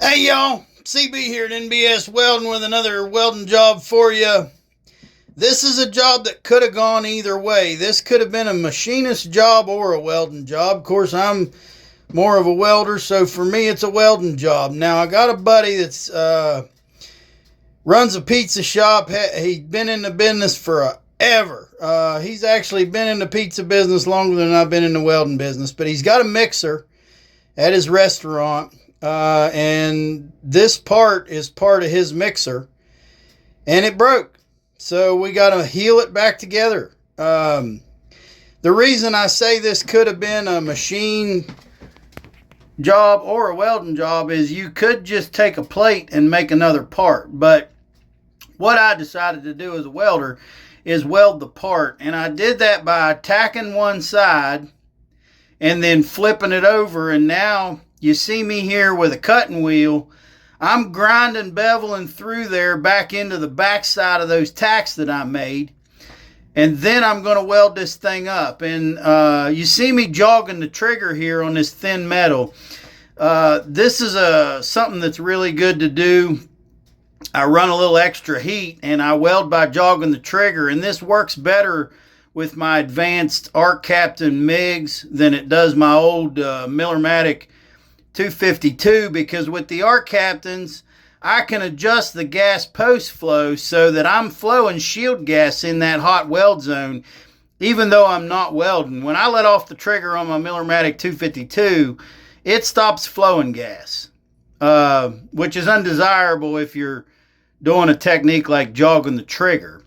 Hey y'all, CB here at NBS Welding with another welding job for you. This is a job that could have gone either way. This could have been a machinist job or a welding job. Of course, I'm more of a welder, so for me it's a welding job. Now, I got a buddy that's runs a pizza shop. He's been in the business forever. He's actually been in the pizza business longer than I've been in the welding business, but he's got a mixer at his restaurant. And this part is part of his mixer, and it broke. So we got to heal it back together. The reason I say this could have been a machine job or a welding job is you could just take a plate and make another part. But what I decided to do as a welder is weld the part. And I did that by tacking one side and then flipping it over. And now you see me here with a cutting wheel. I'm grinding, beveling through there back into the back side of those tacks that I made. And then I'm going to weld this thing up. And you see me jogging the trigger here on this thin metal. This is something that's really good to do. I run a little extra heat and I weld by jogging the trigger. And this works better with my advanced Arc Captain MIGs than it does my old Millermatic 252, because with the Arc Captains, I can adjust the gas post flow so that I'm flowing shield gas in that hot weld zone, even though I'm not welding. When I let off the trigger on my Millermatic 252, it stops flowing gas, which is undesirable if you're doing a technique like jogging the trigger.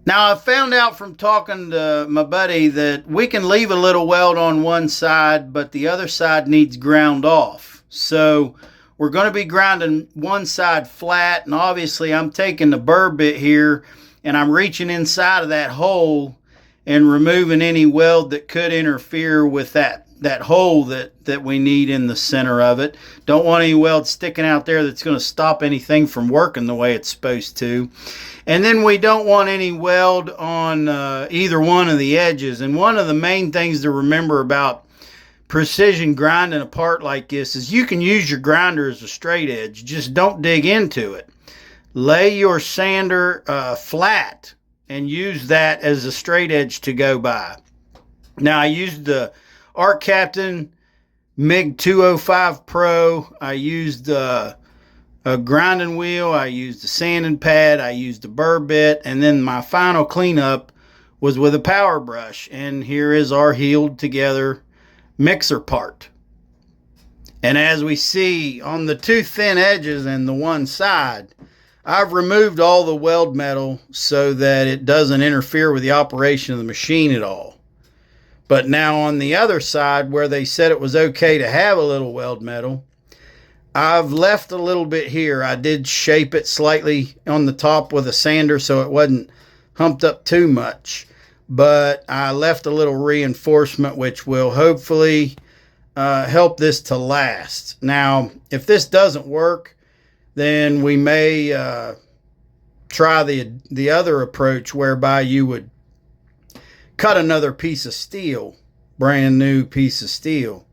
Now, I found out from talking to my buddy that we can leave a little weld on one side, but the other side needs ground off. So we're going to be grinding one side flat, and obviously I'm taking the burr bit here and I'm reaching inside of that hole and removing any weld that could interfere with that hole that we need in the center of it. Don't want any weld sticking out there that's going to stop anything from working the way it's supposed to. And then we don't want any weld on either one of the edges. And one of the main things to remember about precision grinding a part like this is you can use your grinder as a straight edge. Just don't dig into it. Lay your sander flat and use that as a straight edge to go by. Now, I used the Arc Captain MIG 205 Pro. I used a grinding wheel, I used a sanding pad, I used a burr bit, and then my final cleanup was with a power brush. And here is our healed together mixer part. And as we see on the two thin edges and the one side, I've removed all the weld metal so that it doesn't interfere with the operation of the machine at all. But now on the other side, where they said it was okay to have a little weld metal, I've left a little bit here. I did shape it slightly on the top with a sander so it wasn't humped up too much. But I left a little reinforcement which will hopefully help this to last. Now, if this doesn't work, then we may try the other approach whereby you would cut another piece of steel, brand new piece of steel,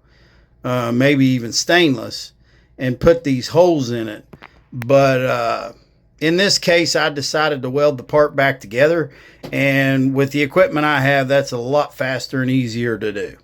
maybe even stainless, and put these holes in it. But in this case, I decided to weld the part back together, and with the equipment I have, that's a lot faster and easier to do.